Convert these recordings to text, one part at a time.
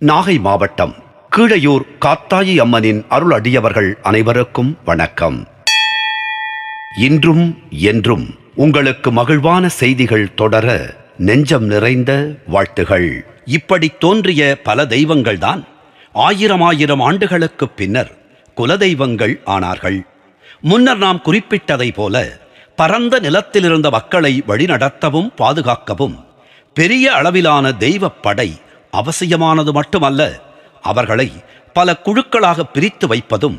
நாகை மாவட்டம் கீழையூர் காத்தாயி அம்மனின் அருள் அடியவர்கள் அனைவருக்கும் வணக்கம். இன்றும் என்றும் உங்களுக்கு மகிழ்வான செய்திகள் தொடர நெஞ்சம் நிறைந்த வாழ்த்துகள். இப்படி தோன்றிய பல தெய்வங்கள்தான் ஆயிரம் ஆண்டுகளுக்கு பின்னர் குலதெய்வங்கள் ஆனார்கள். முன்னர் நாம் குறிப்பிட்டதை போல பரந்த நிலத்திலிருந்த மக்களை வழிநடத்தவும் பாதுகாக்கவும் பெரிய அளவிலான தெய்வப் படை அவசியமானது மட்டுமல்ல, அவர்களை பல குழுக்களாக பிரித்து வைப்பதும்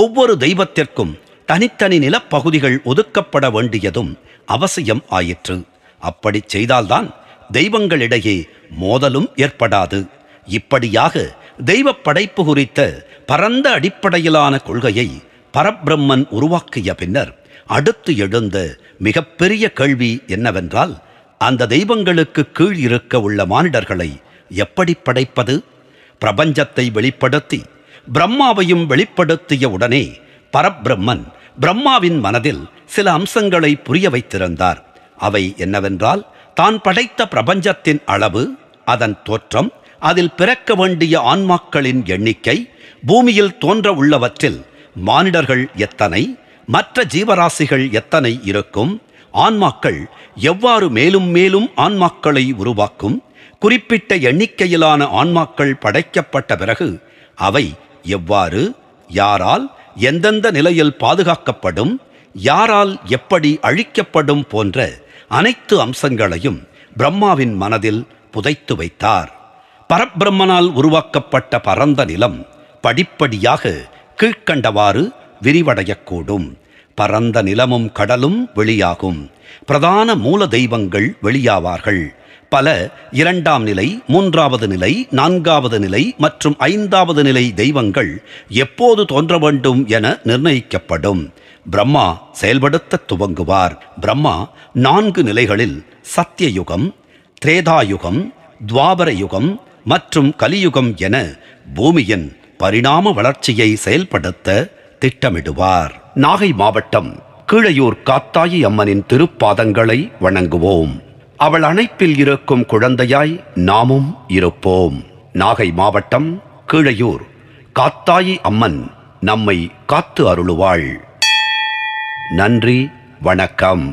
ஒவ்வொரு தெய்வத்திற்கும் தனித்தனி நிலப்பகுதிகள் ஒதுக்கப்பட வேண்டியதும் அவசியம் ஆயிற்று. அப்படி செய்தால்தான் தெய்வங்களிடையே மோதலும் ஏற்படாது. இப்படியாக தெய்வப் படைப்பு குறித்த பரந்த அடிப்படையிலான கொள்கையை பரபிரம்மன் உருவாக்கிய பின்னர் அடுத்து எழுந்த மிகப்பெரிய கேள்வி என்னவென்றால், அந்த தெய்வங்களுக்கு கீழ் இருக்க உள்ள மானிடர்களை எப்படி படைப்பது? பிரபஞ்சத்தை வெளிப்படுத்தி பிரம்மாவையும் வெளிப்படுத்திய உடனே பரபிரம்மன் பிரம்மாவின் மனதில் சில அம்சங்களை புரிய வைத்திருந்தார். அவை என்னவென்றால், தான் படைத்த பிரபஞ்சத்தின் அளவு, அதன் தோற்றம், அதில் பிறக்க வேண்டிய ஆன்மாக்களின் எண்ணிக்கை, பூமியில் தோன்ற உள்ளவற்றில் மானிடர்கள் எத்தனை, மற்ற ஜீவராசிகள் எத்தனை இருக்கும், ஆன்மாக்கள் எவ்வாறு மேலும் மேலும் ஆன்மாக்களை உருவாக்கும், குறிப்பிட்ட எண்ணிக்கையிலான ஆன்மாக்கள் படைக்கப்பட்ட பிறகு அவை எவ்வாறு, யாரால், எந்தெந்த நிலையில் பாதுகாக்கப்படும், யாரால் எப்படி அழிக்கப்படும் போன்ற அனைத்து அம்சங்களையும் பிரம்மாவின் மனதில் புதைத்து வைத்தார். பரபிரம்மனால் உருவாக்கப்பட்ட பரந்த நிலம் படிப்படியாக கீழ்க்கண்டவாறு விரிவடையக்கூடும். பரந்த நிலமும் கடலும் வெளியாகும். பிரதான மூல தெய்வங்கள் வெளியாவார்கள். பல 2ஆம் நிலை, 3வது நிலை, 4வது நிலை மற்றும் 5வது நிலை தெய்வங்கள் எப்போது தோன்ற வேண்டும் என நிர்ணயிக்கப்படும். பிரம்மா செயல்படுத்த துவங்குவார். பிரம்மா 4 நிலைகளில் சத்தியயுகம், திரேதாயுகம், துவாபர யுகம் மற்றும் கலியுகம் என பூமியின் பரிணாம வளர்ச்சியை செயல்படுத்த திட்டமிடுவார். நாகை மாவட்டம் கீழையூர் காத்தாயி அம்மனின் திருப்பாதங்களை வணங்குவோம். அவள் அணைப்பில் இருக்கும் குழந்தையாய் நாமும் இருப்போம். நாகை மாவட்டம் கீழையூர் காத்தாயி அம்மன் நம்மை காத்து அருளுவாள். நன்றி, வணக்கம்.